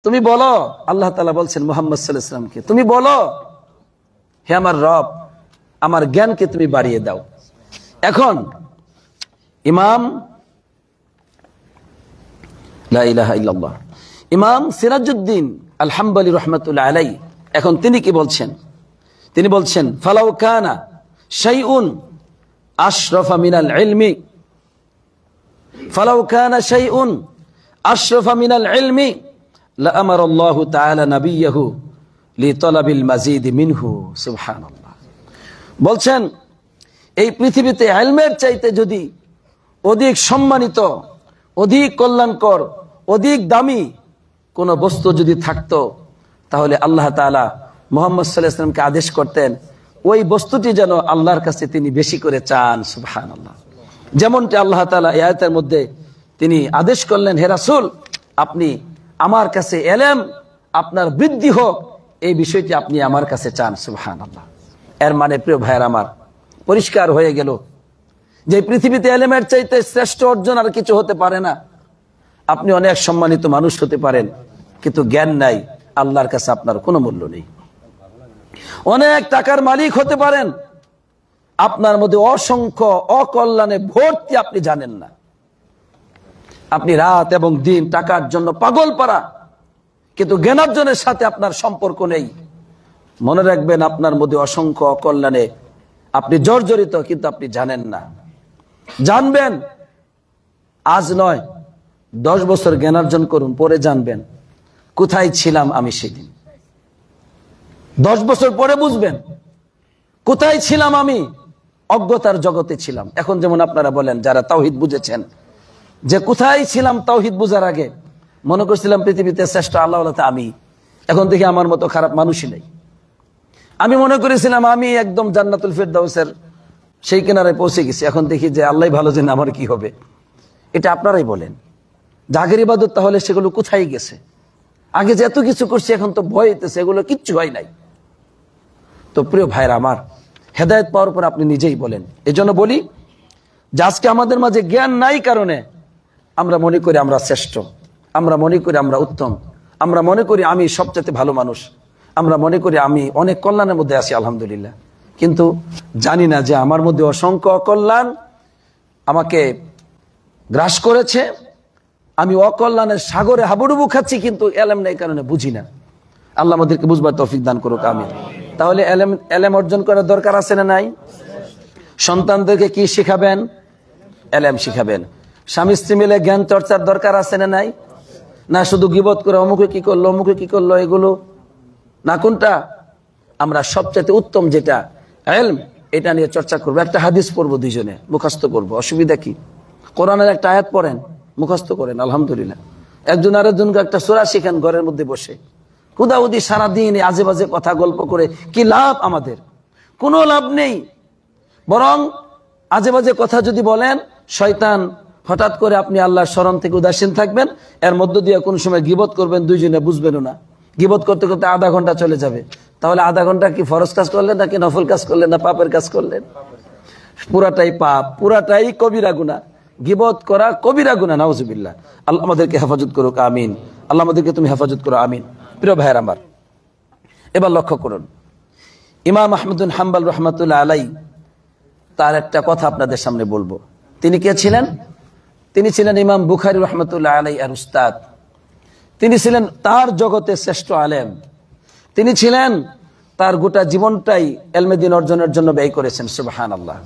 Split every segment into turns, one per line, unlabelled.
তুমি বলো, আল্লাহ তাআলা বলছেন মুহাম্মদ সাল্লাল্লাহু আলাইহি ওয়াসাল্লামকে, তুমি বলো হে আমার রব, আমার জ্ঞানকে তুমি বাড়িয়ে দাও। এখন ইমাম লা ইলাহা ইল্লাল্লাহ ইমাম সিরাজউদ্দিন আল হাম্বলী রাহমাতুল্লাহ আলাইহি, এখন তিনি কি বলছেন? তিনি বলছেন ফালাউ কানা শাইউন আশরাফা মিনাল ইলমি, ফালাউ কানা শাইউন আশরাফা মিনাল ইলমি লা আমারাল্লাহু তাআলা নাবিয়্যাহু লিতালাবিল মাজিদ মিনহু। সুবহানাল্লাহ। বলছেন এই পৃথিবীতে ইলমের চাইতে যদি অধিক সম্মানিত, অধিক কল্যাণকর, অধিক দামি কোন বস্তু যদি থাকতো, তাহলে আল্লাহ তাআলা মুহাম্মদ সাল্লাল্লাহু আলাইহি ওয়াসাল্লামকে আদেশ করতেন ওই বস্তুটি যেন আল্লাহর কাছে তিনি বেশি করে চান। সুবহানাল্লাহ। যেমনটি আল্লাহ তাআলা এই আয়াতের মধ্যে তিনি আদেশ করলেন, হে রাসূল, আপনি আমার কাছে ইলম আপনার বৃদ্ধি হোক, এই বিষয়টি আপনি আমার কাছে চান। সুবহানাল্লাহ। এর মানে প্রিয় ভাইয়ের আমার, পরিষ্কার হয়ে গেল যে পৃথিবীতে ইলমের চাইতে শ্রেষ্ঠ অর্জন আর কিছু হতে পারে না। আপনি অনেক সম্মানিত মানুষ হতে পারেন, কিন্তু জ্ঞান নাই, আল্লাহর কাছে আপনার কোনো মূল্য নেই। অনেক টাকার মালিক হতে পারেন, আপনার মধ্যে অসংখ্য অকল্যাণে ভর্তি, আপনি জানেন না। আপনি রাত এবং দিন টাকার জন্য পাগল পারা, কিন্তু জ্ঞানার্জনের সাথে আপনার সম্পর্ক নেই। মনে রাখবেন, আপনার মধ্যে অসংখ্য অকল্যাণে আপনি জর্জরিত, কিন্তু আপনি জানেন না। জানবেন, আজ নয় 10 বছর জ্ঞানার্জন করুন, পরে জানবেন কোথায় ছিলাম আমি সেদিন। 10 বছর পরে বুঝবেন কোথায় ছিলাম আমি, অজ্ঞতার জগতে ছিলাম। এখন যেমন আপনারা বলেন যারা তাওহীদ বুঝেছেন, যে কোথায় ছিলাম তাওহীদ বুঝার আগে, মনে করছিলাম পৃথিবীতে শ্রেষ্ঠ আল্লাহ আমি, এখন দেখি আমার মতো খারাপ মানুষই নেই। আমি মনে করেছিলাম আমি একদম জান্নাতুল ফেরদাউসের সেই কিনারায় পৌঁছে গেছি, এখন দেখি যে আল্লাহ ভালো জানে আমার কি হবে। এটা আপনারাই বলেন, জাগের ইবাদত তাহলে সেগুলো কোথায় গেছে? আগে যে এত কিছু করছি, এখন তো ভয় হইতেছে, এগুলো কিচ্ছু হয় নাই। তো প্রিয় ভাইরা আমার, হেদায়েত পাওয়ার পর আপনি নিজেই বলেন। এজন্য বলি যে আজকে আমাদের মাঝে জ্ঞান নাই কারণে আমরা মনে করি আমরা শ্রেষ্ঠ, আমরা মনে করি আমরা উত্তম, আমরা মনে করি আমি সবচেয়ে ভালো মানুষ, আমরা মনে করি আমি অনেক কল্যাণের মধ্যে আছি আলহামদুলিল্লাহ, কিন্তু জানি না যে আমার মধ্যে অসংখ্য অকল্যাণ আমাকে গ্রাস করেছে। আমি অকল্যাণের সাগরে হাবুডুবু খাচ্ছি, কিন্তু এলেম নেই কারণে বুঝি না। আল্লাহ আমাদেরকে বুঝবার তৌফিক দান করুক, আমিন। তাহলে এলেম অর্জন করার দরকার আছে না নাই? সন্তানদেরকে কি শিখাবেন? এলেম শিখাবেন। স্বামী স্ত্রী মিলে জ্ঞান চর্চার দরকার আছে না নাই? না শুধু গীবত করে অমুকে কি করলো, অমুকে কি করলো, এগুলো না। কোনটা আমরা সবচেয়ে উত্তম যেটা ইলম, এটা নিয়ে চর্চা করবো। একটা হাদিস পড়বো, দুইজনে মুখস্থ করবো, অসুবিধা কি? কোরআনের একটা আয়াত পড়েন, মুখস্থ করেন, আলহামদুলিল্লাহ। একজন আরেকজনকে একটা সূরা শিখান ঘরের মধ্যে বসে। হুদাহুদি সারাদিন আজে বাজে কথা গল্প করে কি লাভ? আমাদের কোনো লাভ নেই। বরং আজে বাজে কথা যদি বলেন, শয়তান হঠাৎ করে আপনি আল্লাহর স্মরণ থেকে উদাসীন থাকবেন, এর মধ্য দিয়ে কোন সময় গীবত করবেন, দুইজনে বুঝবেনও না। গীবত করতে করতে আধা ঘন্টা চলে যাবে। তাহলে আধা ঘন্টা কি ফরজ কাজ করলেন, নাকি নফল কাজ করলেন, না পাপের কাজ করলেন? পুরাটাই পাপ, পুরাটাই কবিরা গুনাহ। গীবত করা কবিরা গুনাহ, নাউজুবিল্লাহ। আল্লাহ আমাদেরকে হেফাজত করুক, আমিন। আল্লাহ আমাদেরকে তুমি হেফাজত করো, আমিন। প্রিয় ভাইয়ের আমার, এবার লক্ষ্য করুন, ইমাম আহমদ বিন হাম্বল রাহমাতুল্লাহ আলাইহি, তার একটা কথা আপনাদের সামনে বলবো। তিনি কে ছিলেন? তিনি ছিলেন ইমাম বুখারী রাহমাতুল্লাহ আলাইহি এর উস্তাদ। তিনি ছিলেন তার জগতে শ্রেষ্ঠ আলেম। তিনি ছিলেন তার গোটা জীবনটাই ইলমে দ্বীন অর্জনের জন্য ব্যয় করেছেন। সুবহানাল্লাহ।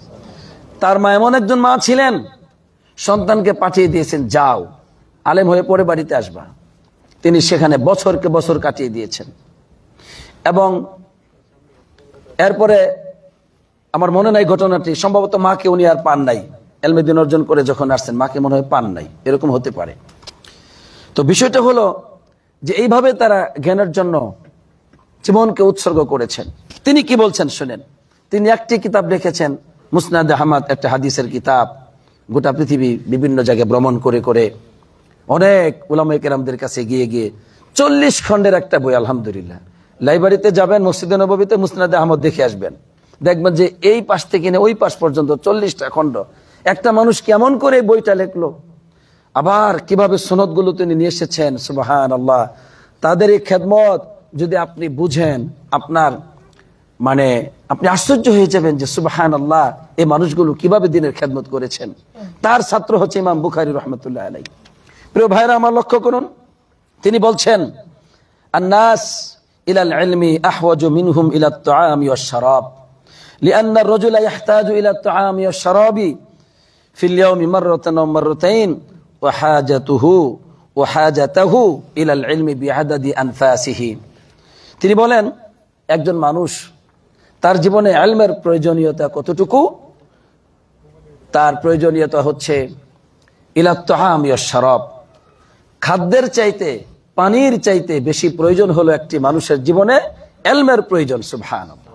তার মা এমন একজন মা ছিলেন, সন্তানকে পাঠিয়ে দিয়েছেন, যাও আলেম হয়ে পরে বাড়িতে আসবা। তিনি সেখানে বছরকে বছর কাটিয়ে দিয়েছেন। এবং এরপরে আমার মনে নাই ঘটনাটি, সম্ভবত মাকে উনি আর পান নাই। ইলমে দ্বীন অর্জন করে যখন আসছেন, মাকে মনে হয় পান নাই, এরকম হতে পারে। তো বিষয়টা হলো যে এইভাবে তারা জ্ঞানের জন্য জীবনকে উৎসর্গ করেছেন। তিনি কি বলছেন শুনেন। তিনি একটি কিতাব লিখেছেন, মুসনাদ আহমদ, একটা হাদিসের কিতাব। গোটা পৃথিবী বিভিন্ন জায়গায় ভ্রমণ করে করে অনেক উলামায়ে কেরামদের কাছে গিয়ে গিয়ে 40 খণ্ডের একটা বই, আলহামদুলিল্লাহ। লাইব্রেরিতে যাবেন, মসজিদে নববীতে মুসনাদ আহমদ দেখে আসবেন, দেখবেন যে এই পাশ থেকে নিয়ে ওই পাশ পর্যন্ত 40টা খণ্ড। একটা মানুষ কেমন করে বইটা লিখলো, আবার কিভাবে সনদগুলো তিনি নিয়ে এসেছেন, সুবহানাল্লাহ। তাদের এই খেদমত যদি আপনি বুঝেন, আপনার মানে আপনি আশ্চর্য হয়ে যাবেন যে সুবহানাল্লাহ, এই মানুষগুলো কিভাবে দিনের খেদমত করেছেন। তার ছাত্র হচ্ছে ইমাম বুখারী রাহমাতুল্লাহ আলাইহি। প্রিয় ভাইরা আমার, লক্ষ্য করুন, তিনি বলছেন আন-নাস ইলাল ইলমি আহওয়াজু মিনহুম ইলাত তাআমি ওয়াশ শারাব লিআন্না আর-রাজুলা ইয়াহতাজু ইলাত তাআমি ওয়াশ শারাবি ফিল ইয়াওমি মাররাতান ওয়া মাররাতাইন ওয়া হাজাতুহু ইলাল ইলমি বিআদাদি আনফাসিহি। তিনি বলেন একজন মানুষ তার জীবনে ইলমের প্রয়োজনীয়তা কতটুকু, তার প্রয়োজনীয়তা হচ্ছে ইলাত তাআমি ওয়াশ শারাব, খাদ্যের চাইতে পানির চাইতে বেশি প্রয়োজন হলো একটি মানুষের জীবনে ইলমের প্রয়োজন। সুবহানাল্লাহ,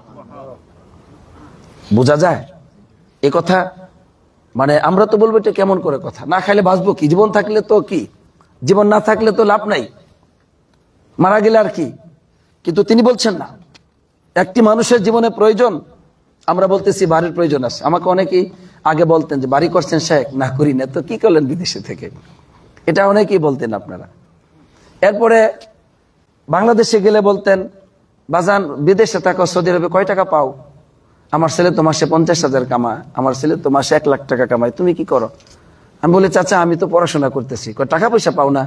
বোঝা যায় এই কথা? মানে আমরা তো বলবো এটা কেমন করে কথা, না খাইলে বাঁচবো কি, জীবন থাকলে তো কি, জীবন না থাকলে তো লাভ নাই, মারা গেলে আর কি। কিন্তু তিনি বলছেন না, একটি মানুষের জীবনে প্রয়োজন। আমরা বলতেছি বাড়ির প্রয়োজন আছে, আমাকে অনেকেই আগে বলতেন যে বাড়ি করছেন শেখ, না করি না, তো কি করলেন বিদেশে থেকে, এটা অনেকেই বলতেন আপনারা। এরপরে বাংলাদেশে গেলে বলতেন বাজান বিদেশে থাকো, সৌদি আরবে কয় টাকা পাও? আমার ছেলে তো মাসে 50,000 কামায়, আমার ছেলে তো মাসে 1 লাখ টাকা কামায়, তুমি কি করো? আমি বলি চাচা আমি তো পড়াশোনা করতেছি। কয় টাকা পয়সা পাও না?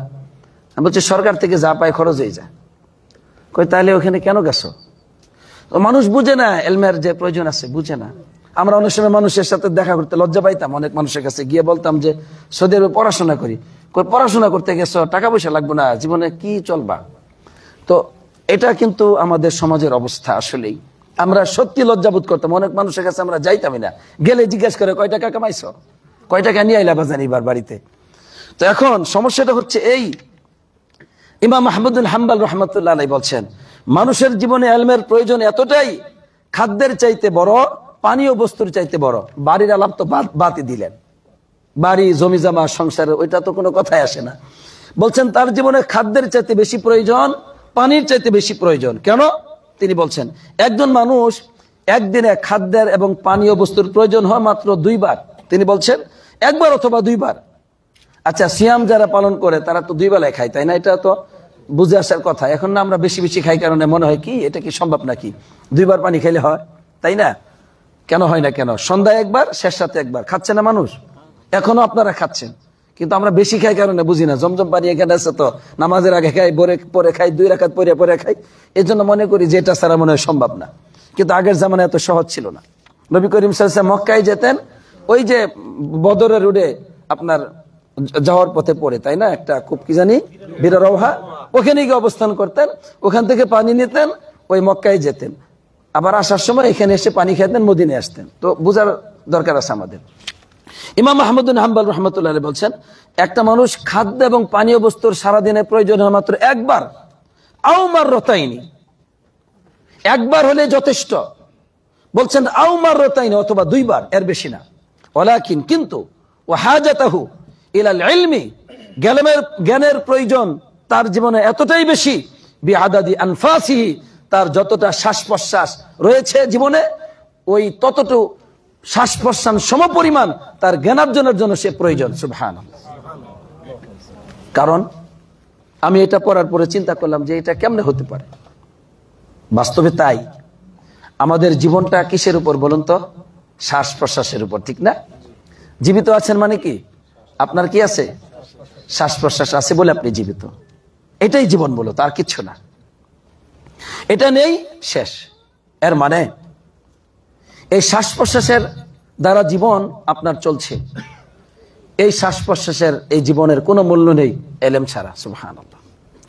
আমি বলছি সরকার থেকে যা পায় খরচ হয়ে যায়। কয় তাহলে ওখানে কেন গেছো? মানুষ বুঝে না এলমের যে প্রয়োজন আছে, বুঝে না। আমরা অনেক সময় মানুষের সাথে দেখা করতে লজ্জা পাইতাম, অনেক মানুষের কাছে গিয়ে বলতাম যে সৌদি আরবে পড়াশোনা করি। কই পড়াশোনা করতে গেছো, টাকা পয়সা লাগবে না, জীবনে কি চলবা? তো এটা কিন্তু আমাদের সমাজের অবস্থা। আসলেই আমরা সত্যি লজ্জাবোধ করতাম, অনেক মানুষের কাছে আমরা যাইতামই না, গেলে জিজ্ঞেস করে কয় টাকা কামাইছো, কয় টাকা নিয়ে আইলা বাজান এবার বাড়িতে। তো এখন সমস্যাটা হচ্ছে এই, ইমাম আহমদ বিন হাম্বল রাহমাতুল্লাহ আলাইহি বলছেন মানুষের জীবনে ইলমের প্রয়োজন এতটাই, খাদ্যের চাইতে বড়, পানীয় বস্তুর চাইতে বড়। বাড়ির আলাপ তো বাতি দিলেন, বাড়ি জমি জমা সংসারে ওইটা তো কোনো কথাই আসে না। বলছেন তার জীবনে খাদ্যের চাইতে বেশি প্রয়োজন, পানির চাইতে বেশি প্রয়োজন। কেন? তিনি বলছেন একজন মানুষ একদিনে খাদ্যের এবং পানীয় বস্তুর প্রয়োজন হয় মাত্র 2 বার। তিনি বলছেন 1 বার অথবা 2 বার। আচ্ছা, সিয়াম যারা পালন করে তারা তো 2 বেলায় খায়, তাই না? এটা তো বুঝে আসার কথা। এখন না আমরা বেশি বেশি খাই কারণে মনে হয় কি এটা কি সম্ভব নাকি, 2 বার পানি খাইলে হয়, তাই না? কেন হয় না? কেন? সন্ধ্যায় 1 বার, শেষ রাতে 1 বার খাচ্ছে না মানুষ? এখনো আপনারা খাচ্ছেন, কিন্তু আমরা বেশি খাই কারণে বুঝি না। জমজম পানি এখানে আছে তো নামাজের আগে খাই, পরে খাই, 2 রাকাত পরে খাই, এই জন্য মনে করি যে এটা ছাড়া মনে হয় সম্ভব না। কিন্তু আগের জামানায় এত সহজ ছিল না। নবী করিম সাল্লাল্লাহু আলাইহি ওয়াসাল্লাম মক্কায় যেতেন, ওই যে বদরের রোডে আপনার যাওয়ার পথে পড়ে, তাই না, একটা খুব কি জানি বিরা রওহা, ওখানে গিয়ে অবস্থান করতেন, ওখান থেকে পানি নিতেন, ওই মক্কায় যেতেন, আবার আসার সময় এখানে এসে পানি খেতেন, মদিনায় আসতেন। তো বোঝার দরকার আছে আমাদের। ইমাম আহমদ বিন হাম্বল রাহমাতুল্লাহ আলাইহি বলছেন একটা মানুষ খাদ্য এবং পানীয় বস্তুর সারাদিনে প্রয়োজন হয় মাত্র 1 বার, আও মাররাতাইনি, 1 বার হলে যথেষ্ট। বলছেন আও মাররাতাইনি অথবা 2 বার, এর বেশি না। ওয়ালাকিন, কিন্তু ওয়া হাজাতুহু ইলাল ইলমি, জ্ঞানের প্রয়োজন তার জীবনে এতটাই বেশি, বিআদাদি আনফাসিহি, তার যতটা শ্বাস প্রশ্বাস রয়েছে জীবনে, ওই ততটুকু শ্বাস প্রশ্বাস সমপরিমাণ তার জ্ঞানার্জনের জন্য সে প্রয়োজন। সুবহানাল্লাহ। কারণ আমি এটা পড়ার পরে চিন্তা করলাম যে এটা কেমনে হতে পারে। বাস্তবে তাই। আমাদের জীবনটা কিসের উপর বলুন তো? শ্বাস প্রশ্বাসের উপর, ঠিক না? জীবিত আছেন মানে কি আপনার কি আছে? শ্বাস প্রশ্বাস আছে বলে আপনি জীবিত। এটাই জীবন বলো, তার কিচ্ছু না। এটা নেই, শেষ। এর মানে এই শ্বাস প্রশ্বাসের দ্বারা জীবন আপনার চলছে। এই শ্বাস প্রশ্বাসের এই জীবনের কোনো মূল্য নেই ইলম ছাড়া। সুবহানাল্লাহ,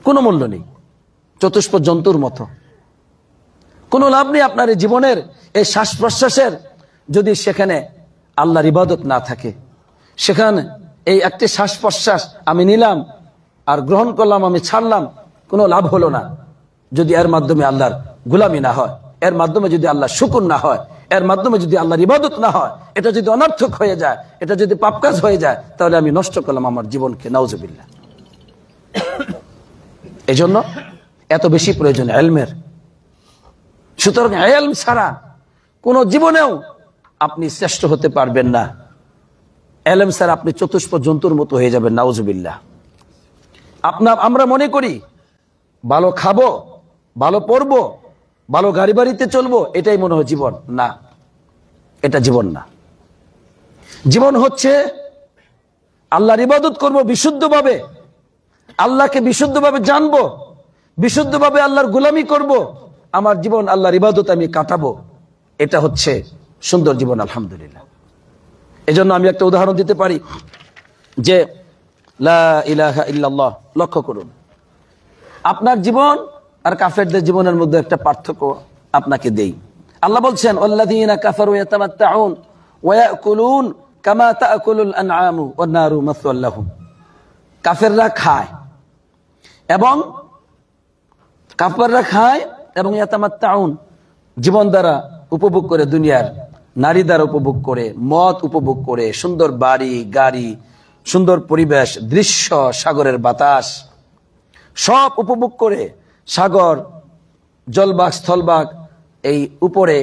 কোনো মূল্য নেই। চতুষ্প জন্তুর মতো কোনো লাভ নেই আপনার এই জীবনের এই শ্বাস প্রশ্বাসের, যদি সেখানে আল্লাহর ইবাদত না থাকে। সেখানে এই একটি শ্বাস প্রশ্বাস আমি নিলাম আর গ্রহণ করলাম, আমি ছাড়লাম, কোনো লাভ হলো না যদি এর মাধ্যমে আল্লাহর গোলামি না হয়, এর মাধ্যমে যদি আল্লাহর শুকর না হয়, এর মাধ্যমে যদি আল্লাহর ইবাদত না হয়, এটা যদি অনর্থক হয়ে যায়, এটা যদি পাপ কাজ হয়ে যায়, তাহলে আমি নষ্ট করলাম আমার জীবনকে। নাউজুবিল্লাহ। এজন্য এত বেশি প্রয়োজন ইলমের। সুতরাং ইলম ছাড়া কোন জীবনেও আপনি শ্রেষ্ঠ হতে পারবেন না। ইলম ছাড়া আপনি চতুষ্প জন্তুর মতো হয়ে যাবেন। নাউজুবিল্লাহ। আমরা মনে করি ভালো খাবো, ভালো পড়বো, ভালো গাড়ি বাড়িতে চলবো, এটাই মনে হয় জীবন। না, এটা জীবন না। জীবন হচ্ছে আল্লাহর ইবাদত করব বিশুদ্ধভাবে, আল্লাহকে বিশুদ্ধভাবে জানবো, বিশুদ্ধভাবে আল্লাহর গোলামি করব, আমার জীবন আল্লাহর ইবাদত আমি কাটাবো। এটা হচ্ছে সুন্দর জীবন, আলহামদুলিল্লাহ। এজন্য আমি একটা উদাহরণ দিতে পারি যে লা ইলাহা ইল্লাল্লাহ, লক্ষ্য করুন আপনার জীবন আর কাফেরদের জীবনের মধ্যে একটা পার্থক্য আপনাকে দেই। আল্লাহ বলছেন আল্লাযীনা কাফারু ইয়াতামাত্তাউন ওয়া ইয়াকুলুন কামা তাকুলুল আনআমু ওয়ান নারু মাসওয়াল লাহুম। কাফেররা খায় এবং ইয়াতামাত্তাউন, জীবন দ্বারা উপভোগ করে, দুনিয়ার নারী দ্বারা উপভোগ করে, মদ উপভোগ করে, সুন্দর বাড়ি গাড়ি, সুন্দর পরিবেশ, দৃশ্য, সাগরের বাতাস সব উপভোগ করে, সাগর, জলবাগ, স্থলবাগ, এই উপরে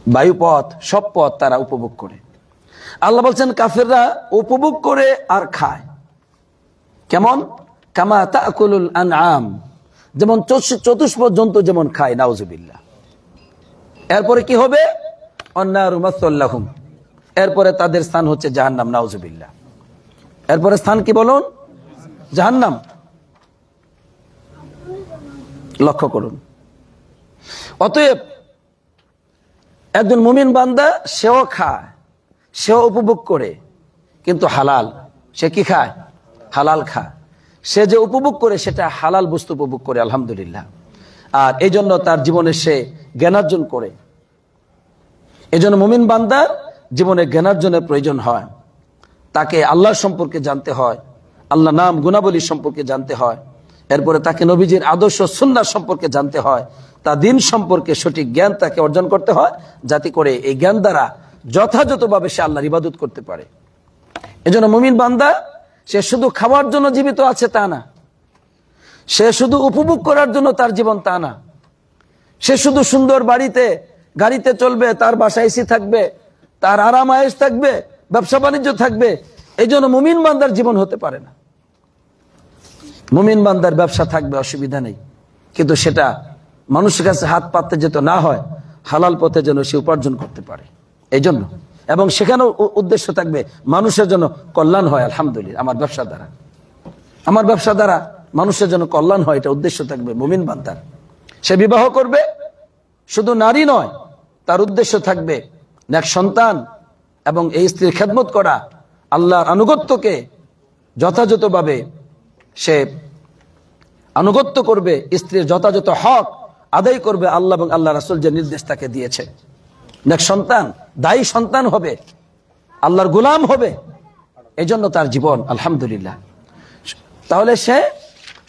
বায়ুপথ, সব পথ তারা উপভোগ করে। আল্লাহ বলছেন কাফেররা উপভোগ করে আর খায় কেমন? কামা তাকুলুল আনআম, যেমন চতুষ্প জন্তু যেমন খায়, নাউজুবিল্লাহ। এরপরে কি হবে? অন্নারু মাসওয়াল লাহুম, এরপরে তাদের স্থান হচ্ছে জাহান্নাম, নাউজুবিল্লাহ। এরপরে স্থান কি বলুন? জাহান্নাম। লক্ষ্য করুন। অতএব একজন মুমিন বান্দা সেও খায়, সেও উপভোগ করে, কিন্তু হালাল। সে কি খায়? হালাল খায়। সে যে উপভোগ করে সেটা হালাল বস্তু উপভোগ করে, আলহামদুলিল্লাহ। আর এই জন্য তার জীবনে সে জ্ঞানার্জন করে। এই জন্য মুমিন বান্দার জীবনে জ্ঞানার্জনের প্রয়োজন হয়। তাকে আল্লাহ সম্পর্কে জানতে হয়, আল্লাহ নাম গুণাবলী সম্পর্কে জানতে হয়, এরপরে তাকে নবীজির আদর্শ সুন্নাহ সম্পর্কে জানতে হয়, তার দিন সম্পর্কে সঠিক জ্ঞান তাকে অর্জন করতে হয়, যাতে করে এই জ্ঞান দ্বারা যথাযথভাবে সে আল্লাহর ইবাদত করতে পারে। এজন্য মুমিন বান্দা সে শুধু খাওয়ার জন্য জীবিত আছে তা না, সে শুধু উপভোগ করার জন্য তার জীবন তা না, সে শুধু সুন্দর বাড়িতে গাড়িতে চলবে, তার বাসায় এসি থাকবে, তার আরাম আয়েশ থাকবে, ব্যবসা বাণিজ্য থাকবে, এই জন্য মুমিন বান্দার জীবন হতে পারে না। মুমিন বান্দার ব্যবসা থাকবে, অসুবিধা নেই, কিন্তু সেটা মানুষের কাছে হাত পাততে যেত না হয়, হালাল পথে যেন সে উপার্জন করতে পারে এই জন্য। এবং সেখানেও উদ্দেশ্য থাকবে মানুষের জন্য কল্যাণ হয়, আলহামদুলিল্লাহ। আমার ব্যবসা দ্বারা মানুষের জন্য কল্যাণ হয়, এটা উদ্দেশ্য থাকবে মুমিন বান্দার। সে বিবাহ করবে, শুধু নারী নয়, তার উদ্দেশ্য থাকবে নেক সন্তান এবং এই স্ত্রীর খেদমত করা, আল্লাহর আনুগত্যকে যথাযথভাবে সে আনুগত্য করবে, স্ত্রীর যথাযথ হক আদায় করবে, আল্লাহ এবং আল্লাহ রাসূল যে নির্দেশ তাকে দিয়েছে। নেক সন্তান, দায়ী সন্তান হবে, আল্লাহর গোলাম হবে, এই জন্য তার জীবন, আলহামদুলিল্লাহ। তাহলে সে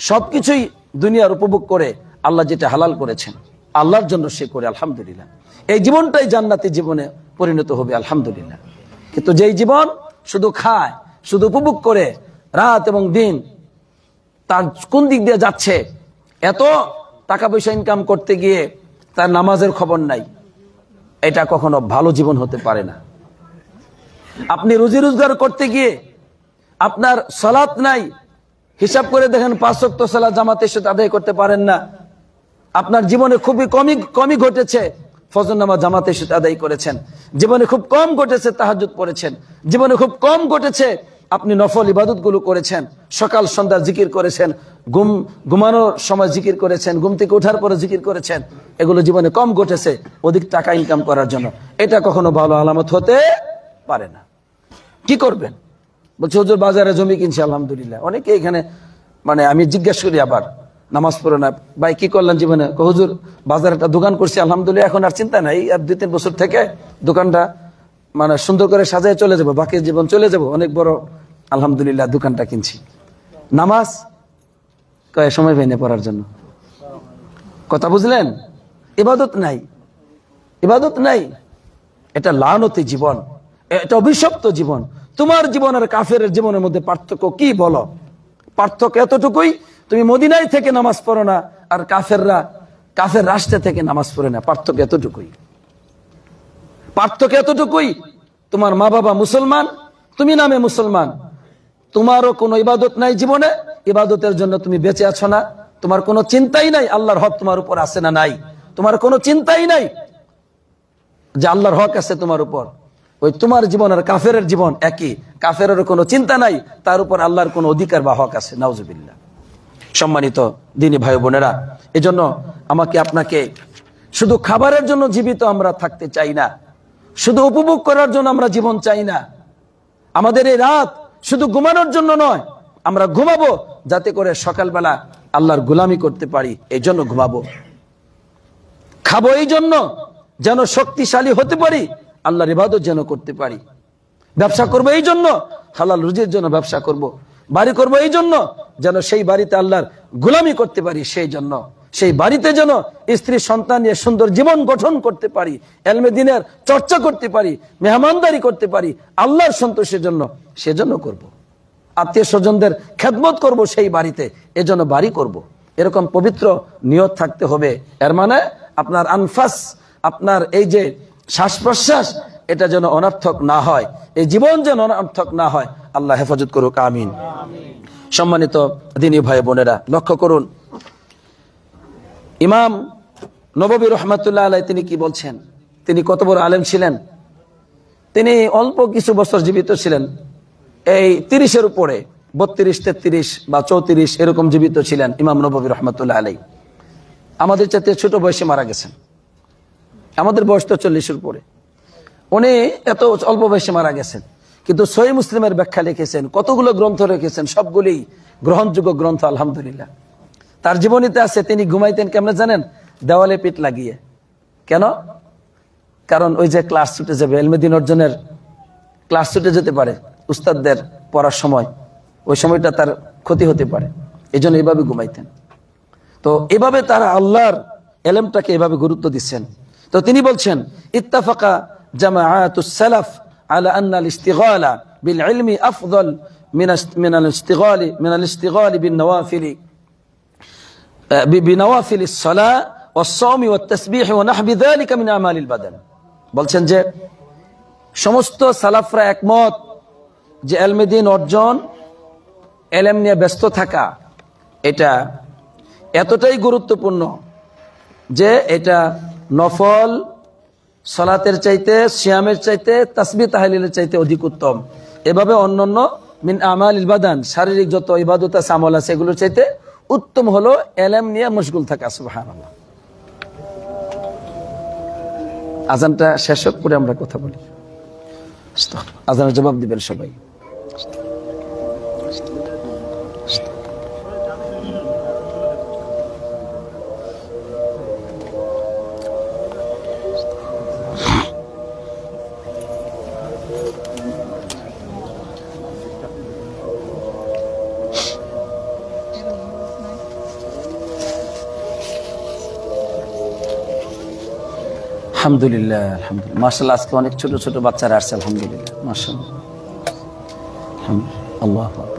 সবকিছুই দুনিয়ার উপভোগ করে, আল্লাহ যেটা হালাল করেছেন আল্লাহর জন্য সে করে, আলহামদুলিল্লাহ। এই জীবনটাই জান্নাতি জীবনে পরিণত হবে, আলহামদুলিল্লাহ। কিন্তু যেই জীবন শুধু খায়, শুধু উপভোগ করে রাত এবং দিন, তার কোন দিক দিয়ে যাচ্ছে, এত টাকা পয়সা ইনকাম করতে গিয়ে তার নামাজের খবর নাই, এটা কখনো ভালো জীবন হতে পারে না। আপনি রুজি রোজগার করতে গিয়ে আপনার সালাত নাই, হিসাব করে দেখেন 5 ওয়াক্ত সালাত জামাতের সাথে আদায় করতে পারেন না। আপনার জীবনে খুবই কমই ঘটেছে ফজর নামাজ জামাতের সাথে আদায় করেছেন, জীবনে খুব কম ঘটেছে তাহাজ্জুদ পড়েছেন, জীবনে খুব কম ঘটেছে আপনি নফল ইবাদতগুলো করেছেন, সকাল সন্ধ্যা জিকির করেছেন, ঘুমানোর সময় জিকির করেছেন, ঘুম থেকে ওঠার পরে জিকির করেছেন, এগুলো জীবনে কম ঘটেছে অধিক টাকা ইনকাম করার জন্য। এটা কখনো ভালো আলামত হতে পারে না। কি করবেন? বলছে হুজুর বাজারে জমি কিনছি, আলহামদুলিল্লাহ। অনেকে এখানে আমি জিজ্ঞেস করি আবার, নামাজ পড়ে না, ভাই কি করলেন জীবনে? হুজুর বাজারে একটা দোকান করছি, আলহামদুলিল্লাহ, এখন আর চিন্তা নাই, আর 2-3 বছর থেকে দোকানটা সুন্দর করে সাজায় চলে যাবো, বাকি জীবন চলে যাবো, অনেক বড় আলহামদুলিল্লাহ দোকানটা কিনছি। নামাজ কয় সময় পাই না পড়ার জন্য, কথা বুঝলেন? ইবাদত নাই, এটা লানতি জীবন, এটা অভিশপ্ত জীবন। তোমার জীবন আর কাফের জীবনের মধ্যে পার্থক্য কি বলো? পার্থক্য এতটুকুই, তুমি মদিনায় থেকে নামাজ পড়ো না, আর কাফের রাষ্ট্রে থেকে নামাজ পড়ে না, পার্থক্য এতটুকুই। তোমার মা বাবা মুসলমান, তুমি নামে মুসলমান, তোমারও কোনো ইবাদত নাই জীবনে, ইবাদতের জন্য তুমি বেঁচে আছো না? তোমার কোনো চিন্তাই নাই আল্লাহর হক তোমার উপর আছে না নাই? তোমার কোনো চিন্তাই নাই যে আল্লাহর হক আছে তোমার উপর। ওই তোমার জীবন আর কাফেরের জীবন একই। কাফেরের কোনো চিন্তা নাই, তার উপর আল্লাহর কোনো অধিকার বা হক আছে। নাউজুবিল্লাহ। সম্মানিত দিনী ভাই বোনেরা, এজন্য আমাকে আপনাকে শুধু খাবারের জন্য জীবিত আমরা থাকতে চাই না, শুধু উপভোগ করার জন্য আমরা জীবন চাই না। আমাদের এই রাত শুধু ঘুমানোর জন্য নয়, আমরা ঘুমাবো যাতে করে সকালবেলা আল্লাহর গোলামি করতে পারি, এই জন্য ঘুমাবো। খাবো এই জন্য যেন শক্তিশালী হতে পারি, আল্লাহর ইবাদত যেন করতে পারি। ব্যবসা করবো এই জন্য, হালাল রুজির জন্য ব্যবসা করব। বাড়ি করবো এই জন্য যেন সেই বাড়িতে আল্লাহর গোলামি করতে পারি, সেই জন্য সেই বাড়িতে যেন স্ত্রী সন্তান নিয়ে সুন্দর জীবন গঠন করতে পারি, এলমে দ্বীনের চর্চা করতে পারি, মেহমানদারি করতে পারি আল্লাহর সন্তোষের জন্য, সেজন্য করব। আত্মীয় স্বজনদের খেদমত করব সেই বাড়িতে, এজন্য বাড়ি করব। এরকম পবিত্র নিয়ত থাকতে হবে। এর মানে আপনার আনফাস, আপনার এই যে শ্বাস প্রশ্বাস, এটা যেন অনর্থক না হয়, এই জীবন যেন অনর্থক না হয়। আল্লাহ হেফাজত করুক, আমিন। সম্মানিত দ্বীনী ভাই বোনেরা, লক্ষ্য করুন ইমাম নববী রহমাতুল্লাহ আলাইহি তিনি কি বলছেন। তিনি কত বড় আলেম ছিলেন। তিনি অল্প কিছু বছর জীবিত ছিলেন, এই 30-এর উপরে, 32, 33 বা 34 এরকম জীবিত ছিলেন ইমাম নববী রহমাতুল্লাহ আলাইহি। আমাদের চাইতে ছোট বয়সে মারা গেছেন। আমাদের বয়স তো 40-এর উপরে, উনি এত অল্প বয়সে মারা গেছেন। কিন্তু সহিহ মুসলিমের ব্যাখ্যা লিখেছেন, কতগুলো গ্রন্থ রেখেছেন, সবগুলি গ্রহণযোগ্য গ্রন্থ আলহামদুলিল্লাহ। তার জীবনীতে আছে তিনি ঘুমাইতেন কেমনে জানেন? দেওয়ালে পিঠ লাগিয়ে। কেন? কারণ ওই যে ক্লাস ছুটে যাবে, ইলমে দ্বীন অর্জনের ক্লাস ছুটে যেতে পারে উস্তাদদের পড়ার সময়, ওই সময়টা তার ক্ষতি হতে পারে, এই জন্য এভাবে ঘুমাইতেন। তো এভাবে তারা আল্লাহর এলেমটাকে এভাবে গুরুত্ব দিচ্ছেন। তো তিনি বলছেন, ইত্তাফাকা জামাআতুস সালাফ আলা আন্না আল-ইশতিগালা বিল ইলমি আফদল মিন আল-ইশতিগালি বিন নওয়াফিল বিনওয়াফিলিস সালাহ ওয়াস সাওমি ওয়াত তাসবিহ ওয়া নাহবি যালিকা মিন আমালিল বাদান। বলছেন যে সমস্ত সালাফরা একমত যে ইলমে দ্বীন অর্জন, ইলম নিয়ে ব্যস্ত থাকা, এটা এতটাই গুরুত্বপূর্ণ যে এটা নফল সালাতের চাইতে, সিয়ামের চাইতে, তাসবিহ তাহলিলের চাইতে অধিক উত্তম। এভাবে অন্যান্য মিন আমালিল বাদান, শারীরিক যত ইবাদত আছে, আমল আছে, এগুলোর চাইতে উত্তম হলো ইলম নিয়ে মশগুল থাকা। সুবহানাল্লাহ। আজানটা শেষ হোক, পরে আমরা কথা বলি। আজানের জবাব দিবেন সবাই। আলহামদুলিল্লাহ, আলহামদুলিল্লাহ, মাশাআল্লাহ। আজকে অনেক ছোট ছোট বাচ্চারা আসছে, আলহামদুলিল্লাহ, মাশাআল্লাহ, আল্লাহু আকবার।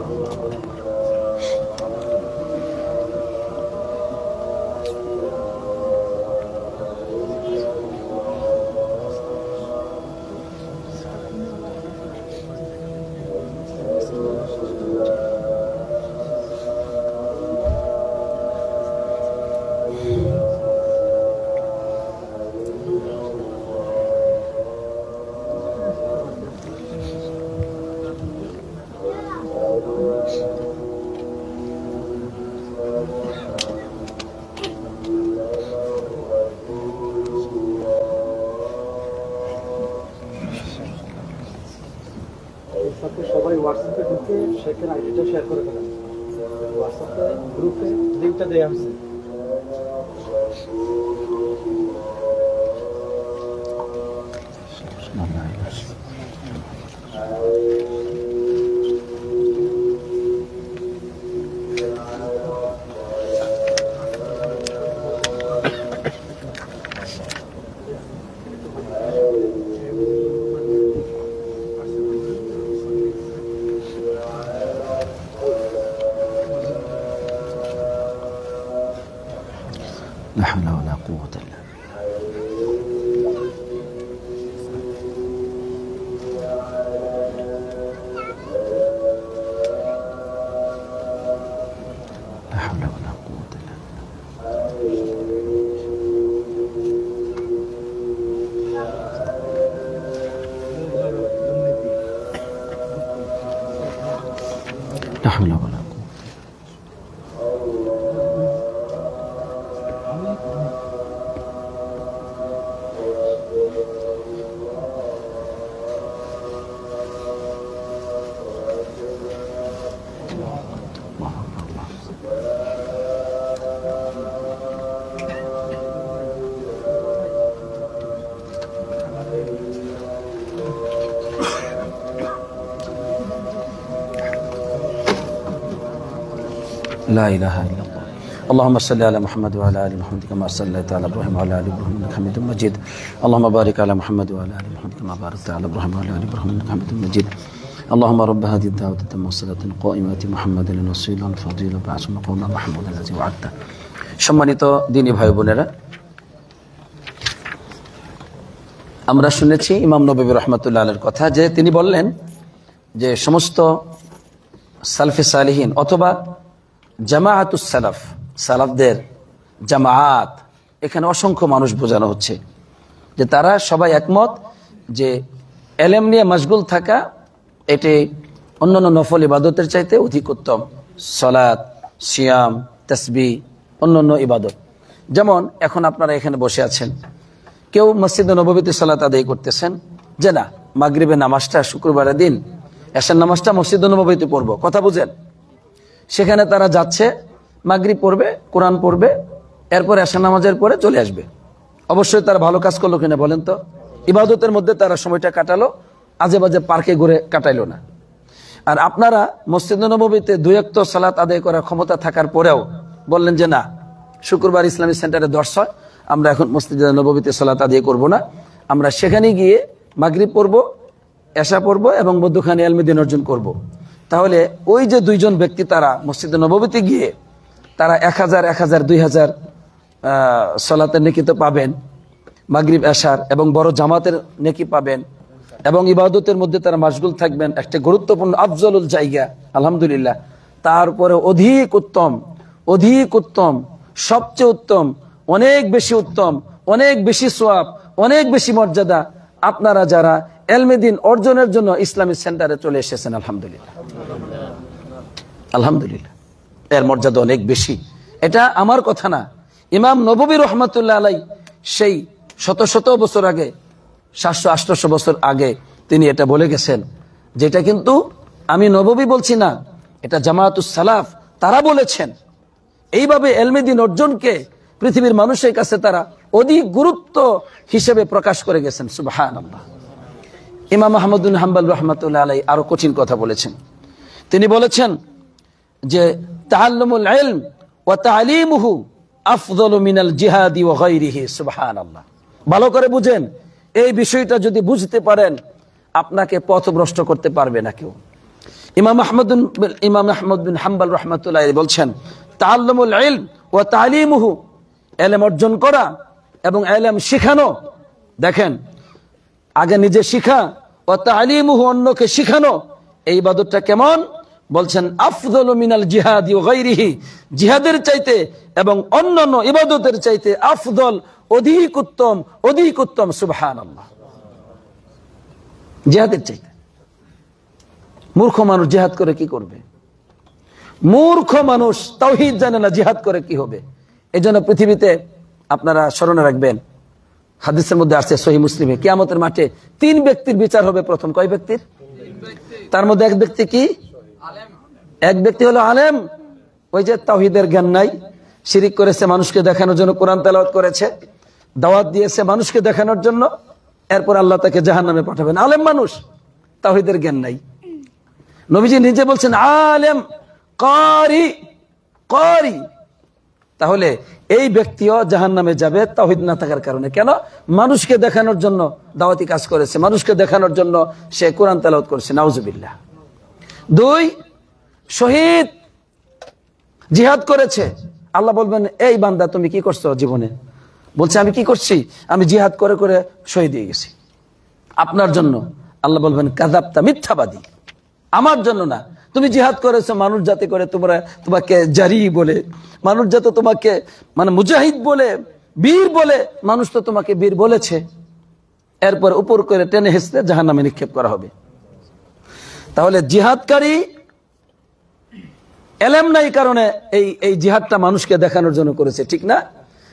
সবাই হোয়াটসঅ্যাপে ঢুকে সেখানে আইডিটা শেয়ার করে ফেলেন। হোয়াটসঅ্যাপে গ্রুপে লিঙ্কটা দেওয়া হয়েছে।
لا حول ولا قوة إلا بالله. লা হাওলা ওয়ালা لا إله إلا الله اللهم صل على محمد وعلى آل محمد كما صليت على إبراهيم وعلى آل إبراهيم إنك حميد مجيد اللهم بارك على محمد وعلى آل محمد كما باركت على إبراهيم وعلى آل إبراهيم إنك حميد مجيد اللهم رب هذه الدعوة التامة والصلاة القائمة محمد الوسيلة الفضيلة بعث مقام محمود الذي وعدته সম্মানিত দ্বীনি ভাই বোনেরা, আমরা শুনেছি ইমাম নববী রাহমাতুল্লাহ আলাইহির কথা যে তিনি বললেন যে সমস্ত সালফে সালিহিন অথবা জামাআতুস সালাফ, সালাফদের জামাআত, এখানে অসংখ্য মানুষ বোঝানো হচ্ছে যে তারা সবাই একমত যে এলেম নিয়ে মশগুল থাকা এটি অন্যান্য নফল ইবাদতের চাইতে অধিক উত্তম। সালাত, সিয়াম, তাসবিহ, অন্যান্য ইবাদত। যেমন এখন আপনারা এখানে বসে আছেন, কেউ মসজিদে নববীতে সালাত আদায় করতেছেন যে না মাগরিবের নামাজটা শুক্রবারের দিন এশার নামাজটা মসজিদে নববীতে পড়বো, কথা বুঝেন। সেখানে তারা যাচ্ছে, মাগরিব পড়বে, কোরআন পড়বে, এরপর এশার নামাজের পরে চলে আসবে। অবশ্যই তারা ভালো কাজ করলো কিনা বলেন তো? ইবাদতের মধ্যে তারা সময়টা কাটালো, আজে বাজে পার্কে ঘুরে কাটাইলো না। আর আপনারা মসজিদে নববীতে 2 ওয়াক্ত সালাত আদায় করার ক্ষমতা থাকার পরেও বললেন যে না শুক্রবার ইসলামিক সেন্টারে দর্শ, আমরা এখন মসজিদে নববীতে সালাত আদায় করব না, আমরা সেখানে গিয়ে মাগরিব পড়বো, এশা পড়বো এবং মধ্যখানে ইলমে দ্বীন অর্জন করব। তাহলে ওই যে 2 জন ব্যক্তি তারা মসজিদে নববীতে গিয়ে তারা 1000, 1000, 2000 সালাতের নেকি তো পাবেন, মাগরিব এশার এবং বড় জামাতের নেকি পাবেন এবং ইবাদতের মধ্যে তারা মশগুল থাকবেন, একটা গুরুত্বপূর্ণ আফজলুল জায়গা, আলহামদুলিল্লাহ। তারপরে অধিক উত্তম, অধিক উত্তম, সবচেয়ে উত্তম, অনেক বেশি উত্তম, অনেক বেশি সওয়াব, অনেক বেশি মর্যাদা আপনারা যারা ইলমে দ্বীন অর্জনের জন্য ইসলামিক সেন্টারে চলে এসেছেন, আলহামদুলিল্লাহ, আলহামদুলিল্লাহ, এর মর্যাদা অনেক বেশি। এটা আমার কথা না, ইমাম নববী রাহমাতুল্লাহ আলাইহি সেই শত শত বছর আগে, 700-800 বছর আগে তিনি এটা বলে গেছেন, যেটা কিন্তু আমি নববী বলছি না, এটা জামাআতুস সালাফ তারা বলেছেন। এইভাবে ইলমে দ্বীন অর্জনকে পৃথিবীর মানুষের কাছে তারা অধিক গুরুত্ব হিসেবে প্রকাশ করে গেছেন, সুবহানাল্লাহ। ইমাম আহমদ বিন হাম্বল রাহমাতুল্লাহ আলাইহি আরো কঠিন কথা বলেছেন। তিনি বলেছেন যে তাআল্লুমুল ইলম ওয়া তা'লিমুহু আফযালু মিনাল জিহাদি ওয়া গায়রিহি, সুবহানাল্লাহ। ভালো করে বুঝেন, এই বিষয়টা যদি বুঝতে পারেন আপনাকে পথভ্রষ্ট করতে পারবে না কেউ। ইমাম আহমদ বিন হাম্বল রাহমাতুল্লাহ আলাইহি বলছেন তাআল্লুমুল ইলম ওয়া তা'লিমুহু, ইলম অর্জন করা এবং ইলম শেখানো। দেখেন, আগে নিজে শিখা, ওয়া তা'লিমুহু, অন্যকে শিখানো। এই ইবাদতটা কেমন? বলছেন আফযালু মিনাল জিহাদি ওয়া গায়রিহি, জিহাদের চাইতে এবং অন্যান্য ইবাদতের চাইতে আফদল, অধিক উত্তম, অধিক উত্তম, সুবহানাল্লাহ। জিহাদের চাইতে। মূর্খ মানুষ জিহাদ করে কি করবে? মূর্খ মানুষ তাওহীদ জানে না, জিহাদ করে কি হবে? এজন্য পৃথিবীতে আপনারা স্মরণে রাখবেন, হাদিসের মধ্যে আসছে সহিহ মুসলিমে, কিয়ামতের মাঠে 3 ব্যক্তির বিচার হবে প্রথম। কয় ব্যক্তির? তার মধ্যে এক ব্যক্তি কি? এক ব্যক্তি হলো আলেম, ওই যে তাওহীদের জ্ঞান নাই, শিরিক করেছে, মানুষকে দেখানোর জন্য কোরআন তেলাওয়াত করেছে, দাওয়াত দিয়েছে মানুষকে দেখানোর জন্য, এরপর আল্লাহ তাকে জাহান্নামে পাঠাবেন। আলেম মানুষ, তাওহীদের জ্ঞান নাই। নবীজি নিজে বলছেন আলেম, কারি, কারি। তাহলে এই ব্যক্তিও জাহান্নামে যাবে তাওহীদ না থাকার কারণে। কেন? মানুষকে দেখানোর জন্য দাওয়াতি কাজ করেছে, মানুষকে দেখানোর জন্য সে কোরআন তেলাওয়াত করেছে, নাউজুবিল্লাহ। 2, শহীদ, জিহাদ করেছে। আল্লাহ বলবেন এই বান্দা তুমি কি করছো জীবনে? বলছে আমি কি করছি? আমি জিহাদ করে করে শহীদ হয়ে গেছি আপনার জন্য। আল্লাহ বলবেন কাযাবতা, মিথ্যাবাদী, আমার জন্য না, তুমি জিহাদ করেছো মানুষ জাতি করে, তোমাকে জারি বলে, মানুষ জাতি তোমাকে মানে মুজাহিদ বলে, বীর বলে, মানুষ তো তোমাকে বীর বলেছে, এরপর উপর করে টেনে হেসতে জাহান্নামে নিক্ষেপ করা হবে। তাহলে জিহাদকারী এলেম নাই কারণে এই জিহাদটা মানুষকে দেখানোর জন্য করেছে, ঠিক না?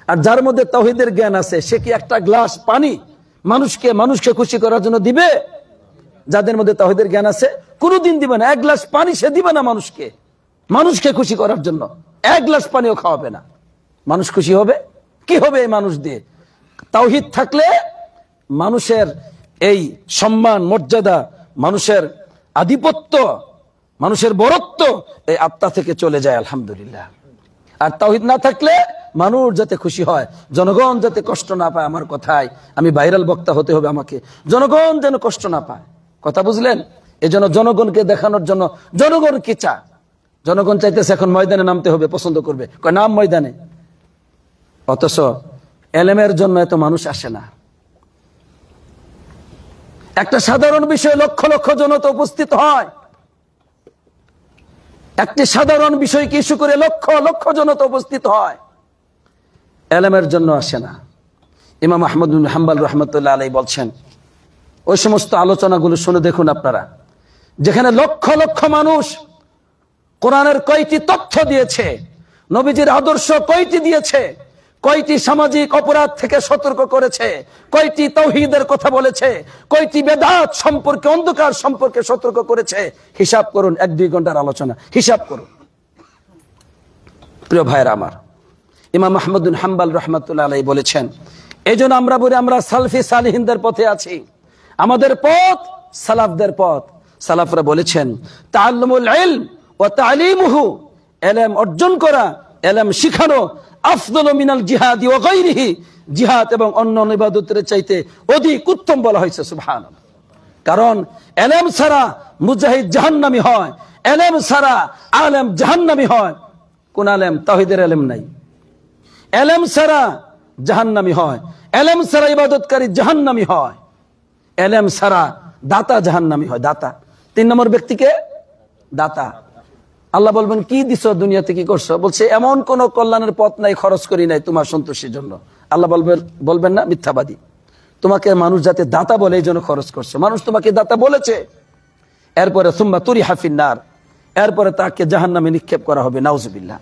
আর যার মধ্যে তাওহীদের জ্ঞান আছে সে কি একটা গ্লাস পানি মানুষকে খুশি করার জন্য দিবে? যাদের মধ্যে তাওহীদের জ্ঞান আছে কোনোদিন দিবে না। এক গ্লাস পানি সে দিবে না মানুষকে খুশি করার জন্য, এক গ্লাস পানিও খাওয়াবে না। মানুষ খুশি হবে কি হবে এই মানুষ দিয়ে? তাওহীদ থাকলে মানুষের এই সম্মান মর্যাদা, মানুষের আধিপত্য, মানুষের বরত্ব এই আত্মা থেকে চলে যায়, আলহামদুলিল্লাহ। আর তাওহীদ না থাকলে মানুষ যাতে খুশি হয়, জনগণ যাতে কষ্ট না পায় আমার কথায়, আমি ভাইরাল বক্তা হতে হবে আমাকে, জনগণ যেন কষ্ট না পায়, কথা বুঝলেন? এই জন্য জনগণকে দেখানোর জন্য, জনগণ কি চা, জনগণ চাইতেছে এখন ময়দানে নামতে হবে, পছন্দ করবে, কয় নাম ময়দানে। অথচ এলেমের জন্য এত মানুষ আসে না। একটা সাধারণ বিষয়ে লক্ষ লক্ষ জনতা উপস্থিত হয়, একটি সাধারণ বিষয়কে ইস্যু করে লক্ষ লক্ষ জনতা উপস্থিত হয়, এলেমের জন্য আসে না। ইমাম আহমদ বিন হাম্বল রাহমাতুল্লাহ আলাইহি বলছেন, ওই সমস্ত আলোচনাগুলো শুনে দেখুন আপনারা, যেখানে লক্ষ লক্ষ মানুষ কোরআনের কয়টি তথ্য দিয়েছে, নবীজির আদর্শ কয়টি দিয়েছে, কয়টি সামাজিক অপরাধ থেকে সতর্ক করেছে, কয়টি তাওহীদের কথা বলেছে, কয়টি বেদাত সম্পর্কে, অন্ধকার সম্পর্কে সতর্ক করেছে, হিসাব করুন। 1-2 ঘন্টার আলোচনা, হিসাব করুন। প্রিয় ভাইরা আমার, ইমাম আহমদ বিন হাম্বল রাহমাতুল্লাহ আলাইহি বলেছেন, এইজন্য আমরা বলি আমরা সালফি সালিহিনদের পথে আছি, আমাদের পথ সালাফদের পথ। সালাফরা বলেছেন, তাআল্লুমুল ইলম ওয়া তা'লিমুহু, ইলম অর্জন করা, ইলম শিখানো, আফদালু মিনাল জিহাদি ওয়া গায়রিহি, জিহাদ এবং অন্য ইবাদতের চাইতে অধিক উত্তম বলা হয়েছে, সুবহানাল্লাহ। কারণ ইলম ছাড়া মুজাহিদ জাহান্নামী হয়, ইলম ছাড়া আলেম জাহান্নামী হয়। কোন আলেম? তাওহীদের ইলম নাই, ইলম ছাড়া জাহান্নামী হয়, ইলম ছাড়া ইবাদতকারী জাহান্নামী হয়, ইলম ছাড়া দাতা জাহান্নামী হয়। দাতা 3 নম্বর ব্যক্তিকে দাতা। আল্লাহ বলবেন কি দিছো দুনিয়াতে, কি করছো? বলছে এমন কোন কল্যাণের পথ নাই, খরচ করি নাই তোমার সন্তুষ্টির জন্য। আল্লাহ বলবেন না মিথ্যাবাদী, তোমাকে মানুষ যাতে দাতা বলে এই জন্য খরচ করছো, মানুষ তোমাকে দাতা বলেছে। এরপরে সুম্মা তুরিহা ফিন্নার, এরপরে তাকে জাহান্নামে নিক্ষেপ করা হবে, নাউজুবিল্লাহ।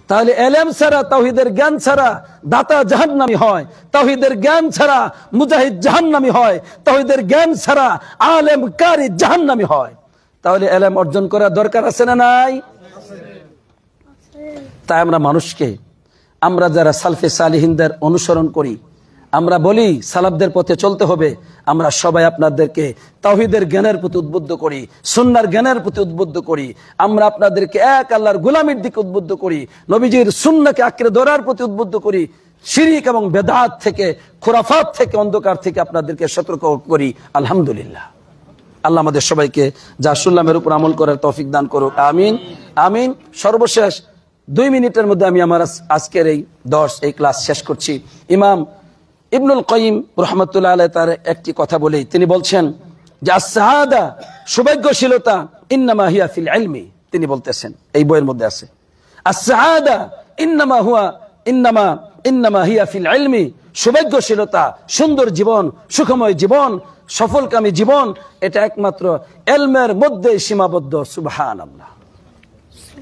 তাহলে ইলম ছাড়া, তাওহীদের জ্ঞান ছাড়া দাতা জাহান্নামী হয়, তাওহীদের জ্ঞান ছাড়া মুজাহিদ জাহান্নামী হয়, তাওহীদের জ্ঞান ছাড়া আলেম কারি জাহান্নামী হয়। তাহলে ইলম অর্জন করা দরকার আছে না নাই? তাই আমরা মানুষকে, আমরা যারা সালফে সালিহিনদের অনুসরণ করি, আমরা বলি সালাফদের পথে চলতে হবে, আমরা সবাই আপনাদেরকে তাওহীদের জ্ঞানের প্রতি উদ্বুদ্ধ করি, সুন্নাহর জ্ঞানের প্রতি উদ্বুদ্ধ করি, আমরা আপনাদেরকে এক আল্লাহর গোলামীর দিকে উদ্বুদ্ধ করি, নবীজির সুন্নাহকে আঁকড়ে ধরার প্রতি উদ্বুদ্ধ করি, শিরক এবং বেদাত থেকে, খুরাফাত থেকে, অন্ধকার থেকে আপনাদেরকে সতর্ক করি। আলহামদুলিল্লাহ, আল্লাহ আমাদের সবাইকে যা শুনলামের উপর আমল করার তৌফিক দান করুক, আমিন আমিন। সর্বশেষ 2 মিনিটের মধ্যে আমি আমার আজকের এই ক্লাস শেষ করছি। ইমাম ইবনুল কাইয়িম রাহমাতুল্লাহ আলাইহি তার একটি কথা বলেই তিনি বলছেন যে আস-সাআদা, সৌভাগ্যশীলতা, ইন্নামা হিয়া ফিল ইলমি। তিনি বলতেছেন, এই বইয়ের মধ্যে আছে, আস-সাআদা ইন্নামা হিয়া ফিল ইলমি, সৌভাগ্যশীলতা, সুন্দর জীবন, সুখময় জীবন, সফলকামী জীবন, এটা একমাত্র ইলমের মধ্যে সীমাবদ্ধ। সুবহানাল্লাহ,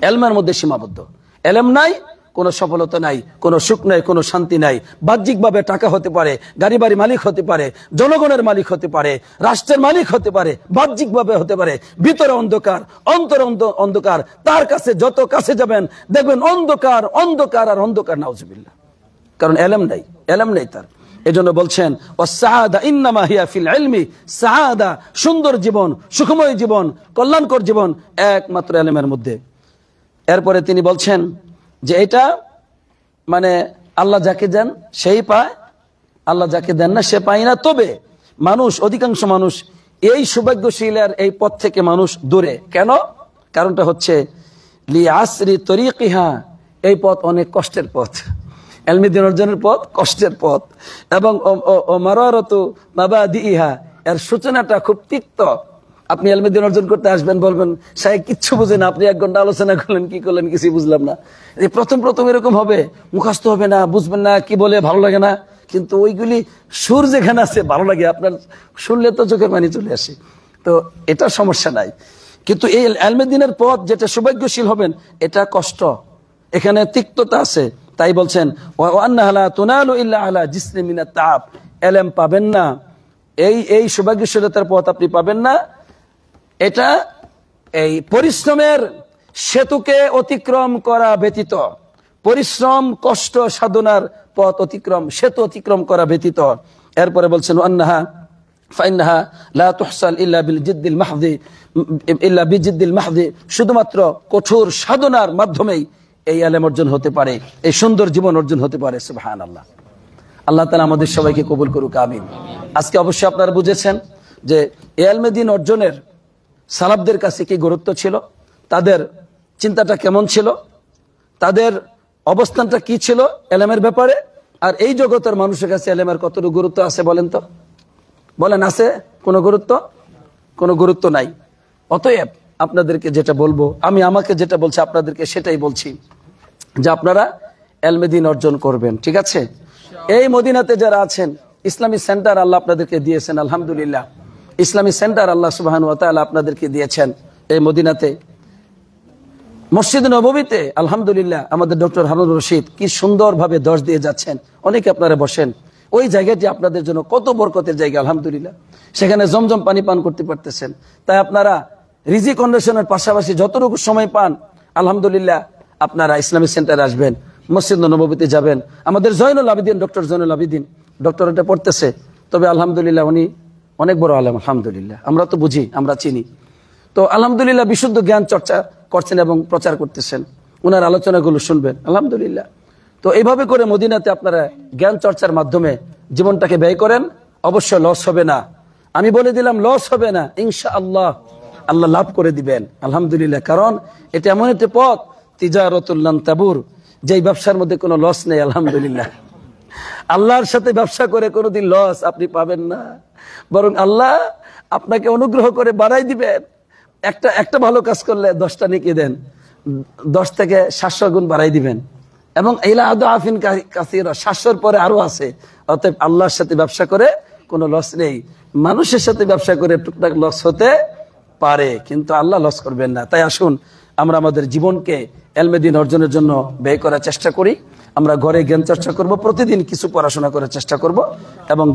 ইলমের মধ্যে সীমাবদ্ধ। ইলম নাই, কোনো সফলতা নাই, কোনো সুখ নাই, কোনো শান্তি নাই। বাহ্যিকভাবে টাকা হতে পারে, গাড়ি বাড়ি মালিক হতে পারে, জনগণের মালিক হতে পারে, রাষ্ট্রের মালিক হতে পারে, বাহ্যিকভাবে হতে পারে, ভিতরে অন্ধকার, অন্তর অন্ধকার। তার কাছে যত কাছে যাবেন দেখবেন অন্ধকার, অন্ধকার আর অন্ধকার, নাউজুবিল্লাহ। কারণ ইলম নাই তার। এজন্য বলছেন ওয়াস-সাআদা ইন্নামা হিয়া ফিল ইলমি, সাআদা, সুন্দর জীবন, সুখময় জীবন, কল্যাণকর জীবন একমাত্র ইলমের মধ্যে। এরপরে তিনি বলছেন যে এটা মানে আল্লাহ যাকে দেন সেই পায়, আল্লাহ যাকে দেন না সে পায় না। তবে মানুষ, অধিকাংশ মানুষ এই সৌভাগ্যশীলের এই পথ থেকে মানুষ দূরে। কেন? কারণটা হচ্ছে লি আসরি তরিকিহা, এই পথ অনেক কষ্টের পথ, ইলম দ্বীন অর্জনের পথ কষ্টের পথ, এবং মারারাতু মাবাদিহা, এর সূচনাটা খুব তিক্ত। আপনি ইলম দ্বীন অর্জন করতে আসবেন, বলবেন সাহেব কিচ্ছু বুঝে না, আপনি 1 ঘন্টা আলোচনা করলেন, কি করলেন কিছু বুঝলাম না। প্রথম এরকম হবে, মুখস্থ হবে না, বুঝবেন না, কি বলে ভালো লাগে না। কিন্তু ওইগুলি সুর যেখানে আছে ভালো লাগে, আপনার শুনলে তো চোখের পানি চলে আসে। তো এটা সমস্যা নাই। কিন্তু এই ইলমে দ্বীনের পথ যেটা সৌভাগ্যশীল হবেন, এটা কষ্ট, এখানে তিক্ততা আছে। তাই বলছেন ওয়া আন্নাহা লা তুনালু ইল্লা আলা জিসরিন মিনাত তাআব, ইলম পাবেন না, এই সৌভাগ্যশীলতার পথ আপনি পাবেন না, এটা এই পরিশ্রমের সেতুকে অতিক্রম করা ব্যতীত, পরিশ্রম কষ্ট সাধনার পথ অতিক্রম, সেতু অতিক্রম করা ব্যতীত। এরপরে বলছেন আন্নাহা ফাইন্নাহা লা তুহসাল ইল্লা বিল জিদ্দিল মাহদি, ইল্লা বিজিদ্দিল মাহদি, শুধুমাত্র কঠোর সাধনার মাধ্যমেই এই ইলম অর্জন হতে পারে, এই সুন্দর জীবন অর্জন হতে পারে। সুবহানাল্লাহ। আল্লাহ তাআলা আমাদের সবাইকে কবুল করুক, আমিন। আজকে অবশ্যই আপনারা বুঝেছেন যে ইলমে দ্বীন অর্জনের সালাফদের কাছে কি গুরুত্ব ছিল, তাদের চিন্তাটা কেমন ছিল, তাদের অবস্থানটা কি ছিল ইলমের ব্যাপারে, আর এই জগতের মানুষের কাছে ইলমের কতটুকু গুরুত্ব আছে বলেন তো, বলেন আছে কোনো গুরুত্ব? কোনো গুরুত্ব নাই। অতএব আপনাদেরকে যেটা বলবো, আমি আমাকে যেটা বলছি আপনাদেরকে সেটাই বলছি, যে আপনারা ইলমে দ্বীন অর্জন করবেন, ঠিক আছে? এই মদিনাতে যারা আছেন, ইসলামী সেন্টার আল্লাহ আপনাদেরকে দিয়েছেন, আলহামদুলিল্লাহ। ইসলামী সেন্টার আল্লাহ সুবহানাহু ওয়া তাআলা আপনাদেরকে দিয়েছেন এই মদিনাতে। মসজিদ নববীতে আলহামদুলিল্লাহ আমাদের ডক্টর হারুনুর রশিদ কি সুন্দরভাবে দর্শ দিয়ে যাচ্ছেন। অনেকে আপনারা বসেন, ওই জায়গাটি আপনাদের জন্য কত বরকতের জায়গা, আলহামদুলিল্লাহ। সেখানে জমজম পানি পান করতে পারতেছেন। তাই আপনারা রিজিক অন্বেষণের পাশাপাশি যতটুকু সময় পান, আলহামদুলিল্লাহ আপনারা ইসলামী সেন্টারে আসবেন, মসজিদ নববীতে যাবেন। আমাদের জয়নুল আবেদিন, ডক্টর জয়নুল আবেদিন ডক্টরেটে পড়তেছে, তবে আলহামদুলিল্লাহ উনি অনেক বড় আলেম, আলহামদুলিল্লাহ। আমরা তো বুঝি, আমরা চিনি। তো আলহামদুলিল্লাহ বিশুদ্ধ জ্ঞান চর্চা করছেন এবং প্রচার করতেছেন, ওনার আলোচনাগুলো শুনবেন, আলহামদুলিল্লাহ। তো এইভাবে করে মদিনাতে আপনারা জ্ঞান চর্চার মাধ্যমে জীবনটাকে ব্যয় করেন, অবশ্যই লস হবে না। আমি বলে দিলাম লস হবে না, ইনশাআল্লাহ আল্লাহ লাভ করে দিবেন, আলহামদুলিল্লাহ। কারণ এটা এমন একটি পথ, তিজারাতুল লান তাবুর, যেই ব্যবসার মধ্যে কোনো লস নেই, আলহামদুলিল্লাহ। আল্লাহর সাথে ব্যবসা করে কোনোদিন লস আপনি পাবেন না, বরং আল্লাহ আপনাকে অনুগ্রহ করে বাড়াই দিবেন। একটা ভালো কাজ করলে 10টা নেকি দেন, 10 থেকে 700 গুণ বাড়াই দিবেন। এবং ইলা আদাফিন কাসীরা, 700-র পরে আরো আছে। অতএব আল্লাহর সাথে ব্যবসা করে কোনো লস নেই। মানুষের সাথে ব্যবসা করে টুকটাক লস হতে পারে, কিন্তু আল্লাহ লস করবেন না। তাই আসুন আমরা আমাদের জীবনকে ইলমে দ্বীন অর্জনের জন্য ব্যয় করার চেষ্টা করি। আমরা ঘরে জ্ঞান চর্চা করব, প্রতিদিন কিছু পড়াশোনা করার চেষ্টা করব, এবং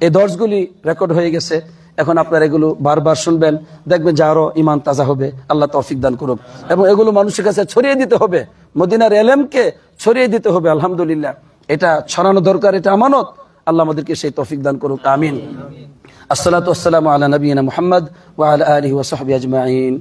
এই দর্শগুলি রেকর্ড হয়ে গেছে, এখন আপনারা এগুলো বারবার শুনবেন, দেখবেন যে আরো ইমান তাজা হবে। আল্লাহ তৌফিক দান করুন। এবং এগুলো মানুষের কাছে ছড়িয়ে দিতে হবে, মদিনার ইলমকে ছড়িয়ে দিতে হবে, আলহামদুলিল্লাহ। এটা ছড়ানো দরকার, এটা আমানত। আল্লাহ আমাদেরকে সেই তৌফিক দান করুক, আমিন। আসসালাতু ওয়াসসালামু আলা নবিয়িনা মুহাম্মদ ওয়া আলা আলিহি ওয়া সাহবিহি আজমাইন।